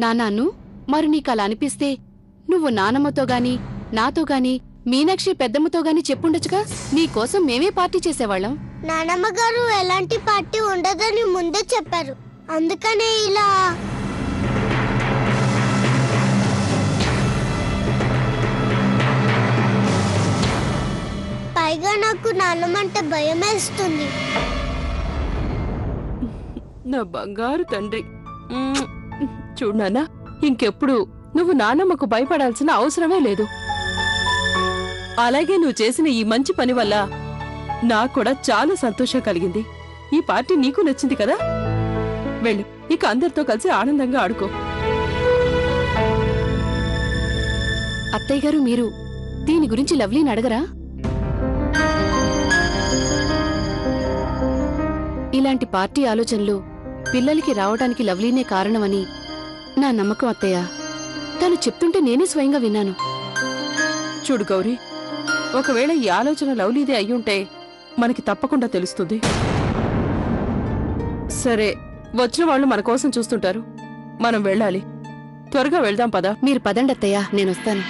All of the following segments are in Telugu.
నాన్నాను మరి నీకలా అనిపిస్తే నువ్వు నానమ్మతో గాని నాతో గాని మీనాక్షి పెద్దమ్మతో గాని చెప్పుండొచ్చుగా. నీకోసం మేమే పార్టీ చేసేవాళ్ళం. నానమ్మగారు ఎలాంటి పార్టీ ఉండదని ముందే చెప్పారు, అందుకనే ఇలా. పైగా నాకు నాన్నమ్మంటే భయమేస్తుంది. నా బంగారు తండ్రి. చూడు నాన్న, ఇంకెప్పుడు నువ్వు నాన్నమ్మకు భయపడాల్సిన అవసరమే లేదు. అలాగే నువ్వు చేసిన ఈ మంచి పని వల్ల నాకు కూడా చాలా సంతోషం కలిగింది. ఈ పార్టీ నీకు నచ్చింది కదా, వెళ్ళు, ఇక అందరితో కలిసి ఆనందంగా ఆడుకో. అత్తయ్య గారు, మీరు దీని గురించి లవ్లీని అడగరా? ఇలాంటి పార్టీ ఆలోచనలు పిల్లలకి రావడానికి లవ్లీనే కారణమని నా నమ్మకం అత్తయ్య. తను చెప్తుంటే నేనే స్వయంగా విన్నాను. చూడు గౌరీ, ఒకవేళ ఈ ఆలోచన లవ్లీదే అయ్యుంటే మనకి తప్పకుండా తెలుస్తుంది. సరే, వచ్చిన వాళ్ళు మన కోసం చూస్తుంటారు, మనం వెళ్ళాలి. త్వరగా వెళ్దాం పదా. మీరు పదండి అత్తయ్య, నేనొస్తాను.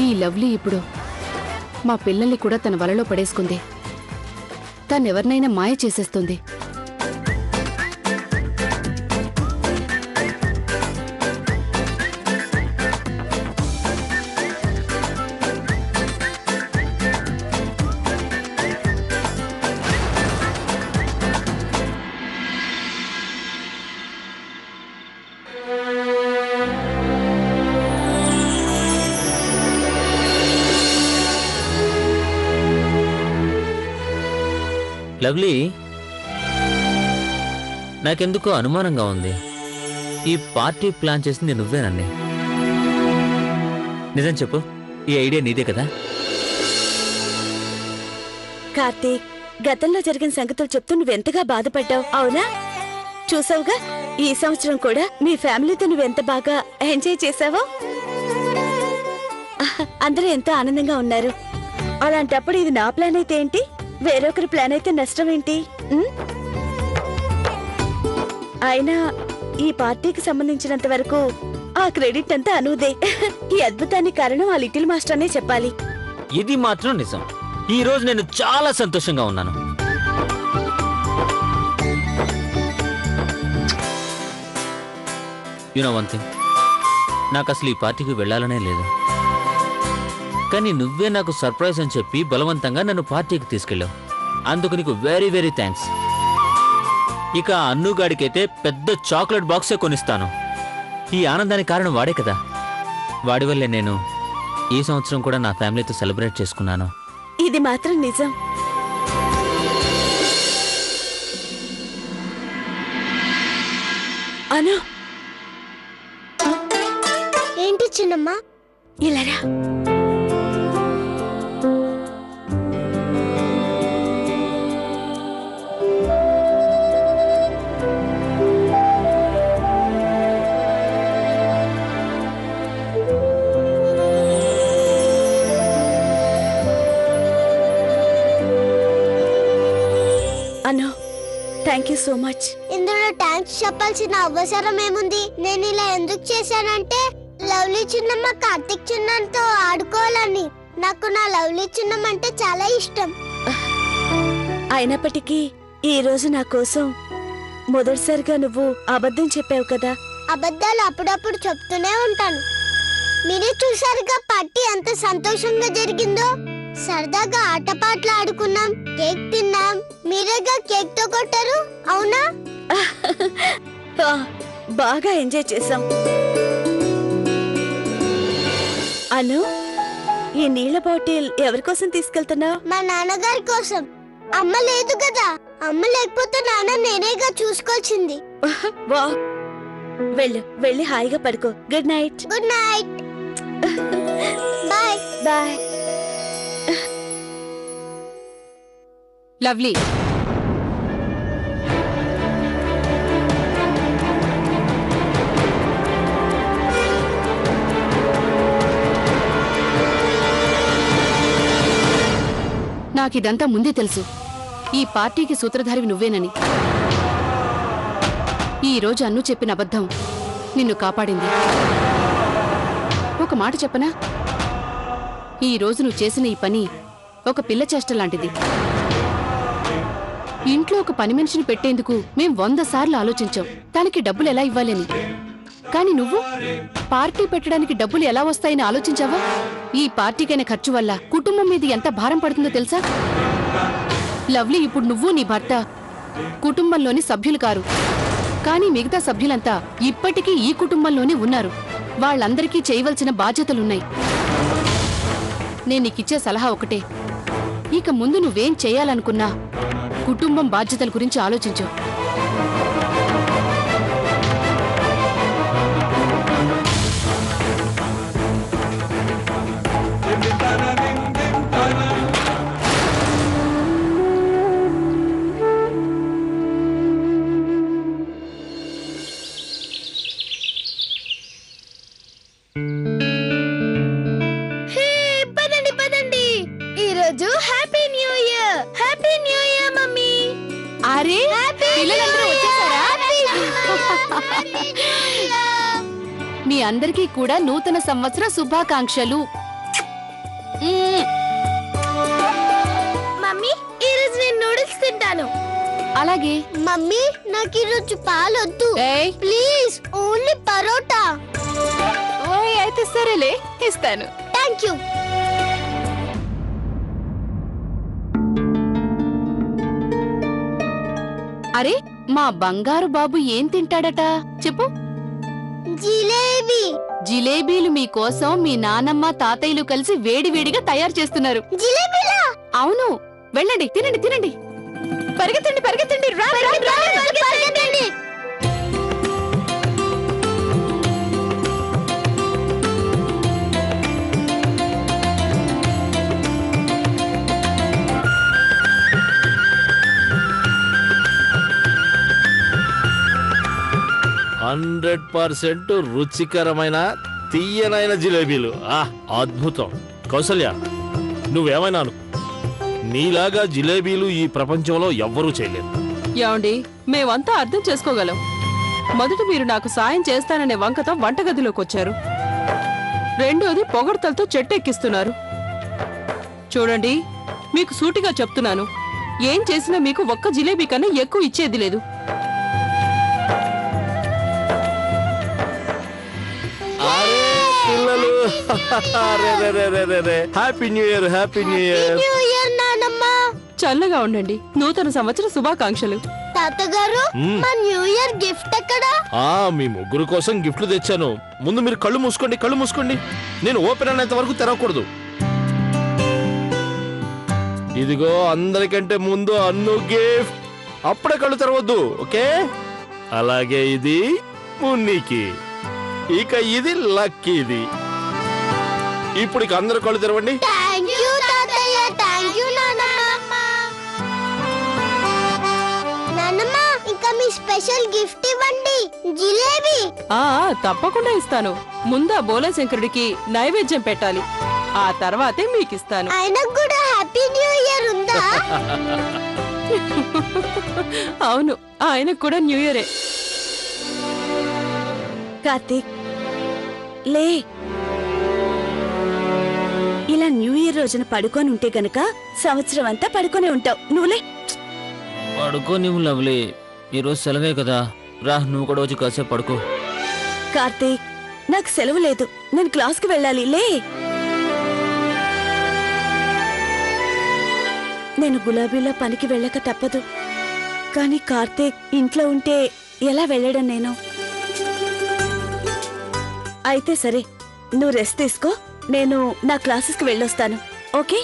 ఈ లవ్లీ ఇప్పుడు మా పిల్లల్ని కూడా తన వలలో పడేసుకుంది. తనెవరినైనా మాయ చేసేస్తుంది. లవ్లీ, నాకెందుకో అనుమానంగా ఉంది. ఈ పార్టీ ప్లాన్ చేసింది నువ్వేనని. నిజం చెప్పు, ఈ ఐడియా నీదే కదా? కార్తీక్, గతంలో జరిగిన సంగతులు చెప్తూ నువ్వెంతగా బాధపడ్డావు, అవునా? చూసావుగా, ఈ సంవత్సరం కూడా మీ ఫ్యామిలీతో నువ్వెంత బాగా ఎంజాయ్ చేసావో. అందరూ ఎంతో ఆనందంగా ఉన్నారు. అలాంటప్పుడు ఇది నా ప్లాన్ అయితే ఏంటి, వేరొకరి ప్లాన్ అయితే నష్టం ఏంటి? అయినా ఈ పార్టీకి సంబంధించినంత వరకు ఆ క్రెడిట్ అంతా అనుదే. ఈ అద్భుతానికి కారణం ఆ లిటిల్ మాస్టర్ అనే చెప్పాలి. ఇది మాత్రం నిజం. ఈ రోజు నేను చాలా సంతోషంగా ఉన్నాను. యు నో వన్ థింగ్, నాకు అసలు ఈ పార్టీకి వెళ్ళాలనే లేదు. కానీ నువ్వే నాకు సర్ప్రైజ్ అని చెప్పి బలవంతంగా నన్ను పార్టీకి తీసుకెళ్ళావు. అందుకు నీకు వెరీ వెరీ థ్యాంక్స్. ఇక అన్నుగాడికైతే పెద్ద చాక్లెట్ బాక్సే కొనిస్తాను. ఈ ఆనందానికి కారణం వాడే కదా. వాడి వల్లే నేను ఈ సంవత్సరం కూడా నా ఫ్యామిలీతో సెలబ్రేట్ చేసుకున్నాను. ఇది మాత్రం నిజం. అను, ఏంటి చిన్నమ్మా? ఇలారా. అను, థ్యాంక్ యూ సో మచ్. ఇందులో థ్యాంక్స్ చెప్పాల్సిన అవసరం ఏముంది? నేను ఇలా ఎందుకు చేశానంటే లవ్లీ చిన్నమ్మ కార్తీక్ చిన్నంతో ఆడుకోవాలని. నాకు నా లవ్లీ చిన్నమ్మ అంటే చాలా ఇష్టం. అయినప్పటికీ ఈ రోజు నా కోసం మొదటిసారిగా నువ్వు అబద్ధం చెప్పావు కదా. అబద్ధాలు అప్పుడప్పుడు చెప్తూనే ఉంటాను. మీరే చూసారుగా పార్టీ ఎంత సంతోషంగా జరిగిందో. సరదాగా ఆటపాటలు ఆడుకున్నాం, కేక్ తిన్నాం. మీరేగా కేక్ తో కొట్టారు, అవునా? బాగా ఎంజాయ్ చేసాం. అను, ఈ నీళ్ల బాటిల్ ఎవరి కోసం తీసుకెళ్తున్నావు? మా నాన్నగారి కోసం. అమ్మ లేదు కదా. అమ్మ లేకపోతే నాన్న నేనేగా చూసుకోవాల్సింది. వా, వెళ్ళి హాయిగా పడుకో. Good night. Good night. Bye. Bye. Lovely, నాకిదంతా ముందే తెలుసు. ఈ పార్టీకి సూత్రధారివి నువ్వేనని. ఈ రోజు అన్ను చెప్పిన అబద్ధం నిన్ను కాపాడింది. ఒక మాట చెప్పనా? ఈ రోజు నువ్వు చేసిన ఈ పని ఒక పిల్ల చేష్ట లాంటిది. ఇంట్లో ఒక పని మనిషిని పెట్టేందుకు మేం 100 సార్లు ఆలోచించాం, దానికి డబ్బులు ఎలా ఇవ్వాలని. కాని నువ్వు పార్టీ పెట్టడానికి డబ్బులు ఎలా వస్తాయని ఆలోచించావా? ఈ పార్టీకైన ఖర్చు వల్ల కుటుంబం మీద ఎంత భారం పడుతుందో తెలుసా? లవ్లీ, ఇప్పుడు నువ్వు నీ భర్త కుటుంబంలోని సభ్యులు కారు, కానీ మిగతా సభ్యులంతా ఇప్పటికీ ఈ కుటుంబంలోనే ఉన్నారు. వాళ్ళందరికీ చేయవలసిన బాధ్యతలున్నాయి. నేను నీకిచ్చే సలహా ఒకటే, ఇక ముందు నువ్వేం చేయాలనుకున్నా కుటుంబం బాధ్యతల గురించి ఆలోచించు. ఈరోజు happy new year. Happy new year mummy. అరే, పిల్లలందరూ వచ్చేసారా? మీ అందరికీ కూడా నూతన సంవత్సర శుభాకాంక్షలు. మమ్మీ, ఈరోజు నేను నూడిల్స్ తింటాను. అలాగే. మమ్మీ, నాకు ఈరోజు పాలొద్దు ఏయ్, ప్లీజ్, ఓన్లీ పరోటా. ఓయ్, అయితే సరేలే, ఇస్తాను. Thank you. అరే, మా బంగారు బాబు ఏం తింటాడట చెప్పు. జిలేబీ. జిలేబీలు మీకోసం మీ నానమ్మ తాతయ్యలు కలిసి వేడివేడిగా తయారు చేస్తున్నారు. జిలేబీలా? అవును, వెళ్ళండి, తినండి తినండి. పరిగెత్తండి పరిగెత్తండి, రా, రా, రా, రా. పరిగెత్తండి. రుచికరమైన తీయనైన జిలేబీలు. అద్భుతం. కౌసల్య, నువ్వేమైనా అను, నీలాగా జిలేబీలు ఈ ప్రపంచంలో ఎవ్వరూ చేయలేరు. ఏమండి, మేమంతా అర్థం చేసుకోగలం. మొదట మీరు నాకు సాయం చేస్తాననే వంకతో వంటగదిలోకి వచ్చారు. రెండోది పొగడ్తలతో చెట్టెక్కిస్తున్నారు. చూడండి, మీకు సూటిగా చెప్తున్నాను, ఏం చేసినా మీకు ఒక్క జిలేబీ కన్నా ఎక్కువ ఇచ్చేది లేదు. Happy new year. Happy new year. New year నానమ్మ. చల్లగా ఉండండి. నూతన సంవత్సర శుభాకాంక్షలు. తాతగారు, మా న్యూ ఇయర్ గిఫ్ట్ ఎక్కడా? మీ ముగ్గురు కోసం గిఫ్ట్లు తెచ్చాను. ముందు మీరు కళ్ళు మూసుకోండి, కళ్ళు మూసుకోండి. నేను ఓపెన్ అయినంత వరకు తెరవకూడదు. ఇదిగో, అందరికంటే ముందు అన్ను గిఫ్ట్. అప్పుడే కళ్ళు తెరవద్దు, ఓకే? అలాగే ఇది మున్నీకి, ఇక ఇది లక్కీది. ఇప్పుడు ఇక అందరూ కళ్ళు తెరవండి. థ్యాంక్ యూ తాతయ్య. థ్యాంక్ యూ నానమ్మ. నానమ్మ, ఇంకా మీ స్పెషల్ గిఫ్ట్ ఇవ్వండి, జిలేబీ. తప్పకుండా ఇస్తాను. ముందా బోలాశంకరుడికి నైవేద్యం పెట్టాలి, ఆ తర్వాతే మీకిస్తాను. ఆయనకు కూడా హ్యాపీ న్యూ ఇయర్ ఉందా? అవును, ఆయనకు కూడా న్యూ ఇయరే. కార్తీక్, లే. ఇలా న్యూ ఇయర్ రోజున పడుకొని ఉంటే గనక సంవత్సరం అంతా పడుకొని ఉంటావు. నువ్వులే. పడుకో నువ్వు లవ్లీ, ఈరోజు సెలవే కదా. రా, నువ్వు కూడా వచ్చి కాసేపు పడుకో. కార్తీక్, నాకు సెలవు లేదు, నేను క్లాస్కి వెళ్ళాలి. లే. నేను గులాబీలో పనికి వెళ్ళక తప్పదు, కానీ కార్తీక్ ఇంట్లో ఉంటే ఎలా వెళ్ళడం నేను? అయితే సరే, నువ్వు రెస్ట్ తీసుకో, నేను నా క్లాసెస్కి వెళ్ళొస్తాను, ఓకే?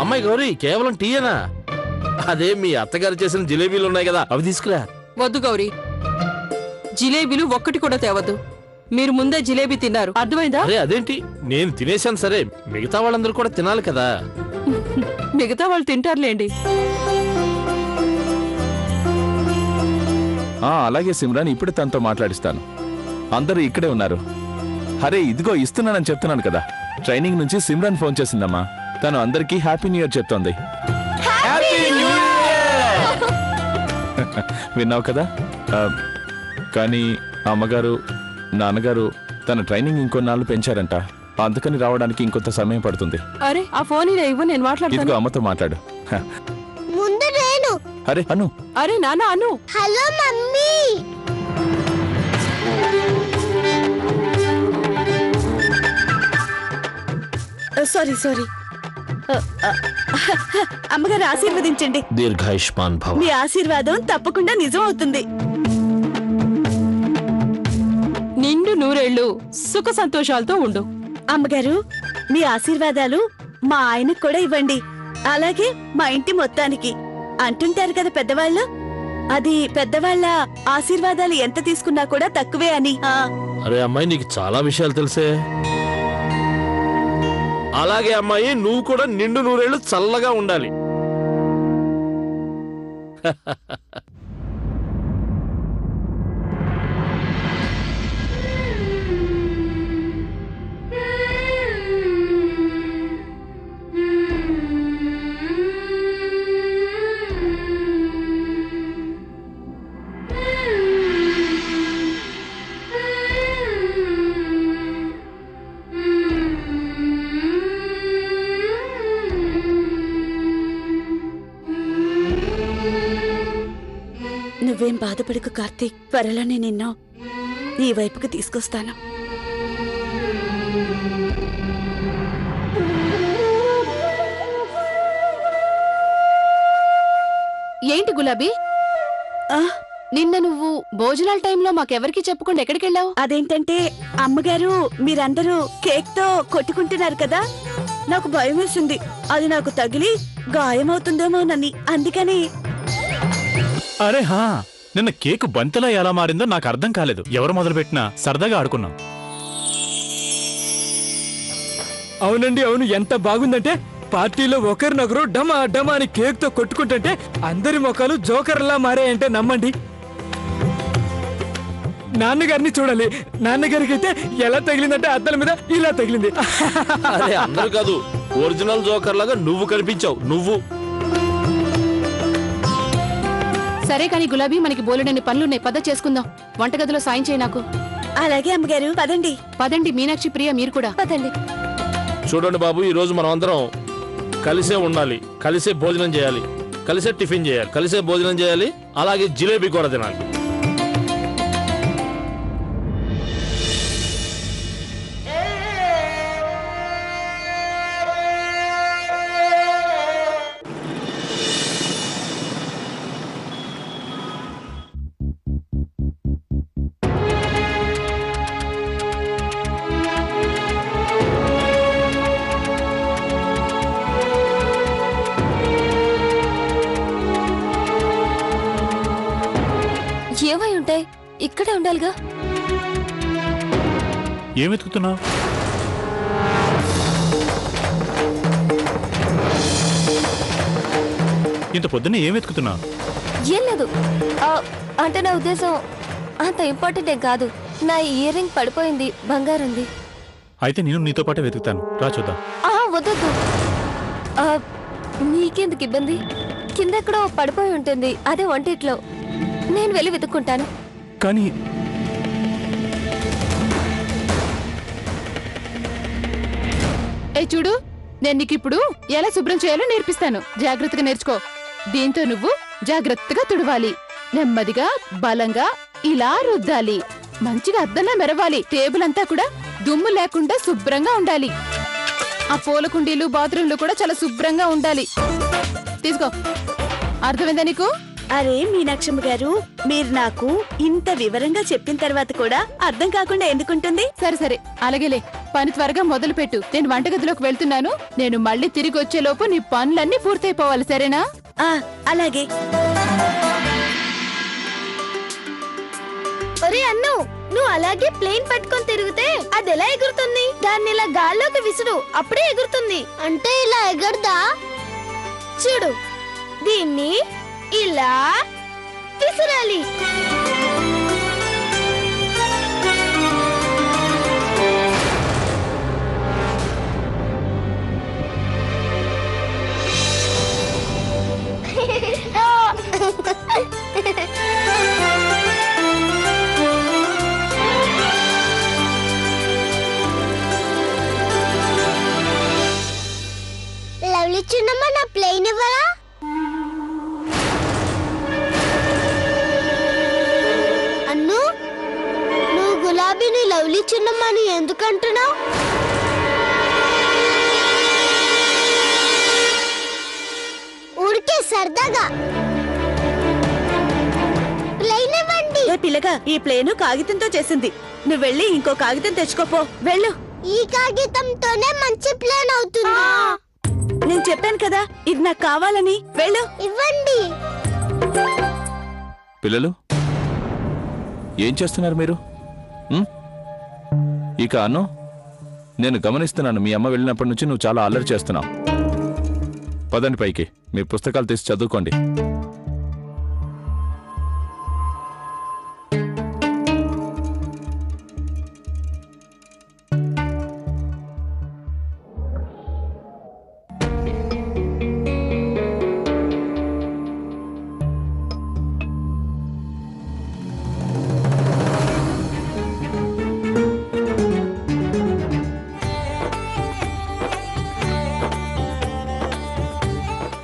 అమ్మాయి గౌరీ కేవలం టీయేనా? అదే మీ అత్తగారు చేసిన జిలేబీలు ఉన్నాయి కదా, అవి తీసుకురా. వద్దు గౌరీ, జిలేబీలు ఒక్కటి కూడా తేవద్దు. మీరు ముందే జిలేబీ తిన్నారు, అర్థమైందా? అరే అదేంటి, నేను తినేశాను సరే, మిగతా వాళ్ళందరూ కూడా తినాలి కదా. మిగతా వాళ్ళు తింటారులేండి. అలాగే సిమ్రాన్, ఇప్పుడు తనతో మాట్లాడిస్తాను. అందరూ ఇక్కడే ఉన్నారు. అరే ఇదిగో ఇస్తున్నానని చెప్తున్నాను కదా. ట్రైనింగ్ నుంచి సిమ్రాన్ ఫోన్ చేసిందమ్మా. తను అందరికీ హ్యాపీ న్యూ ఇయర్ చెప్తోంది. విన్నావు కదా. కానీ అమ్మగారు నాన్నగారు తన ట్రైనింగ్ ఇంకొన్నాళ్ళు పెంచారంట. అందుకని రావడానికి ఇంకొంత సమయం పడుతుంది. అరే ఆ ఫోన్ ఇవ్వు, నేను మాట్లాడతాను. ఇదిగో అమ్మతో మాట్లాడు. ముందు నేను. అరే అను. అరే నాన్న Anu. Hello mummy. Sorry sorry. అమ్మగారు ఆశీర్వదించండి. దీర్ఘాయుష్మాన్ భవ. మీ ఆశీర్వాదం తప్పకుండా నిజం అవుతుంది. నిండు నూరేళ్లు సుఖ సంతోషాలతో ఉండు. అమ్మగారు, మీ ఆశీర్వాదాలు మా ఆయనకు కూడా ఇవ్వండి. అలాగే మా ఇంటి మొత్తానికి. అంటుంటారు కదా పెద్దవాళ్ళు, అది పెద్దవాళ్ళ ఆశీర్వాదాలు ఎంత తీసుకున్నా కూడా తక్కువే అని. అరే అమ్మాయి, నీకు చాలా విషయాలు తెలుసే. అలాగే అమ్మాయి, నువ్వు కూడా నిండు నూరేళ్లు చల్లగా ఉండాలి. నువ్వేం బాధపడకు కార్తీక్, త్వరలోనే నిన్ను ఈ వైపుకి తీసుకొస్తాను. ఏంటి గులాబీ, నిన్న నువ్వు భోజనాల టైంలో మాకెవరికి చెప్పకుండా ఎక్కడికెళ్ళావు? అదేంటంటే అమ్మగారు మీరందరూ కేక్ తో కొట్టుకుంటున్నారు కదా, నాకు భయం వేసింది. అది నాకు తగిలి గాయమవుతుందేమోనని, అందుకని. అరే హా, నిన్న కేకు బంతిలా ఎలా మారిందో నాకు అర్థం కాలేదు. ఎవరు మొదలుపెట్టినా సరదాగా ఆడుకున్నాం. అవునండి అవును, ఎంత బాగుందంటే పార్టీలో ఒకరినొకరు డమా డమా అని కేక్ తో కొట్టుకుంటుంటే అందరి ముఖాలు జోకర్లా మారాయంటే నమ్మండి. నాన్నగారిని చూడాలి. నాన్నగారికి అయితే ఎలా తగిలిందంటే అద్దల మీద ఇలా తగిలింది. అరే అందరూ కాదు, ఒరిజినల్ జోకర్ లాగా నువ్వు కనిపించావు. నువ్వు సరే కానీ గులాబీ, మనకి బోలెడన్ని పనులున్నాయి, పద చేసుకుందాం. వంటగదిలో సాయం చేయి నాకు. అలాగే అమ్మగారు, పదండి. పదండి మీనాక్షి, ప్రియ మీరు కూడా పదండి. చూడండి బాబు, ఈ రోజు మనం అందరం కలిసే ఉండాలి, కలిసే భోజనం చేయాలి, కలిసే టిఫిన్ చేయాలి, కలిసే భోజనం చేయాలి, అలాగే జిలేబీ కూడా తినాలి. ఏమై ఉంటాయి? ఇక్కడే ఉండాలిగా. ఏం వెతుకుతున్నావు? ఇంత పొద్దున్నే ఏం వెతుకుతున్నావు? ఏం లేదు, అంటే నా ఉద్దేశం అంత ఇంపార్టెంట్ ఏం కాదు. నా ఇయర్ రింగ్ పడిపోయింది, బంగారుంది. అయితే నేను నీతో పాటే వెతుకుతాను, రా చూద్దాం. వద్దొద్దు, నీకెందుకు ఇబ్బంది? కిందెక్కడో పడిపోయి ఉంటుంది, అదే వంటిట్లో. నేను వెళ్ళి వెతుక్కుంటాను. కానీ చూడు, నేను నీకు ఇప్పుడు ఎలా శుభ్రం చేయాలో నేర్పిస్తాను. జాగ్రత్తగా నేర్చుకో. దీంతో నువ్వు జాగ్రత్తగా తుడవాలి, నెమ్మదిగా బలంగా ఇలా రుద్దాలి, మంచిగా అద్దంలా మెరవాలి. టేబుల్ అంతా కూడా దుమ్ము లేకుండా శుభ్రంగా ఉండాలి. ఆ పూల కుండీలు బాత్రూంలు కూడా చాలా శుభ్రంగా ఉండాలి. తీసుకో, అర్థమైందా నీకు? అరే మీనాక్షమ్మ గారు, మీరు నాకు ఇంత వివరంగా చెప్పిన తర్వాత కూడా అర్థం కాకుండా ఎందుకుంటుంది? సరే సరే, అలాగేలే. పని త్వరగా మొదలు పెట్టు. నేను వంటగదిలోకి వెళ్తున్నాను. నేను మళ్ళీ తిరిగి వచ్చేలోపు నీ పనులన్నీ పూర్తయిపోవాలి, సరేనా? అలాగే. ఒరే అన్ను, నువ్వు అలాగే ప్లేన్ పట్టుకొని తిరిగితే అది ఎలా ఎగురుతుంది? దాన్ని ఇలా గాల్లోకి విసుడు, అప్పుడే ఎగురుతుంది. అంటే ఇలా ఎగరదా? చూడు, దీన్ని ఇలా విసిరాలి. లవ్లీ చిన్నమ్మ, నా ప్లేన్ ఇవ్వరా? అన్ను, నువ్వు గులాబీని లవ్లీ చిన్నమ్మని ఎందుకంటున్నావు? ఊరికే సరదాగా. ప్లేన్ ఇవ్వండి. పిల్లగా, ఈ ప్లేను కాగితంతో చేసింది. నువ్వు వెళ్ళి ఇంకో కాగితం తెచ్చుకోపో. వెళ్ళు. ఈ కాగితంతోనే మంచి ప్లేన్ అవుతుంది. నేను చెప్పాను కదా, ఇది నాకు కావాలని. వెళ్ళు. ఇవ్వండి. పిల్లలు ఏం చేస్తున్నారు మీరు? ఇక అను, నేను గమనిస్తున్నాను, మీ అమ్మ వెళ్ళినప్పటి నుంచి నువ్వు చాలా అల్లరి చేస్తున్నావు. పదండి పైకి, మీ పుస్తకాలు తీసి చదువుకోండి.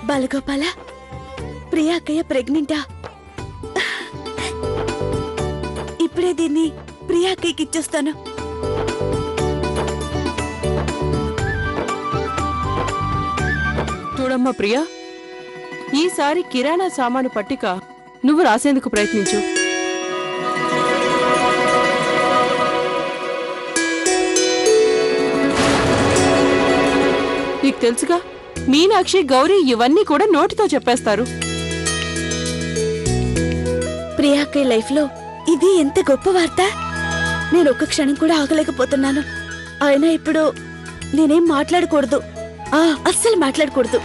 బాలగోపాల, ప్రియా అక్కయ్య ప్రెగ్నెంటా? ఇప్పుడే దీన్ని ప్రియా అక్కయ్యకి ఇచ్చేస్తాను. చూడమ్మా ప్రియా, ఈసారి కిరాణా సామాను పట్టిక నువ్వు రాసేందుకు ప్రయత్నించు. నీకు తెలుసుగా, మీనాక్షి, గౌరీ ఇవన్నీ కూడా నోటితో చెప్పేస్తారు. ప్రియా అక్కయ్య లైఫ్ లో ఇది ఎంత గొప్ప వార్త. నేను ఒక్క క్షణం కూడా ఆగలేకపోతున్నాను. అయినా ఇప్పుడు నేనేం మాట్లాడకూడదు. అస్సలు మాట్లాడకూడదు.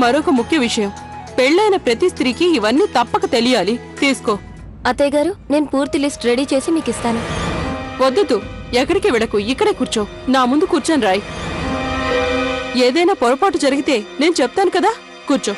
మరొక ముఖ్య విషయం, పెళ్ళైన ప్రతి స్త్రీకి ఇవన్నీ తప్పక తెలియాలి. తీసుకో. అత్తయ్య గారు, నేను పూర్తి లిస్ట్ రెడీ చేసి మీకు ఇస్తాను. వద్దు, ఎక్కడికి వెళ్ళకు, ఇక్కడే కూర్చో. నా ముందు కూర్చొని రాయ్. ఏదైనా పొరపాటు జరిగితే నేను చెప్తాను కదా, కూర్చో.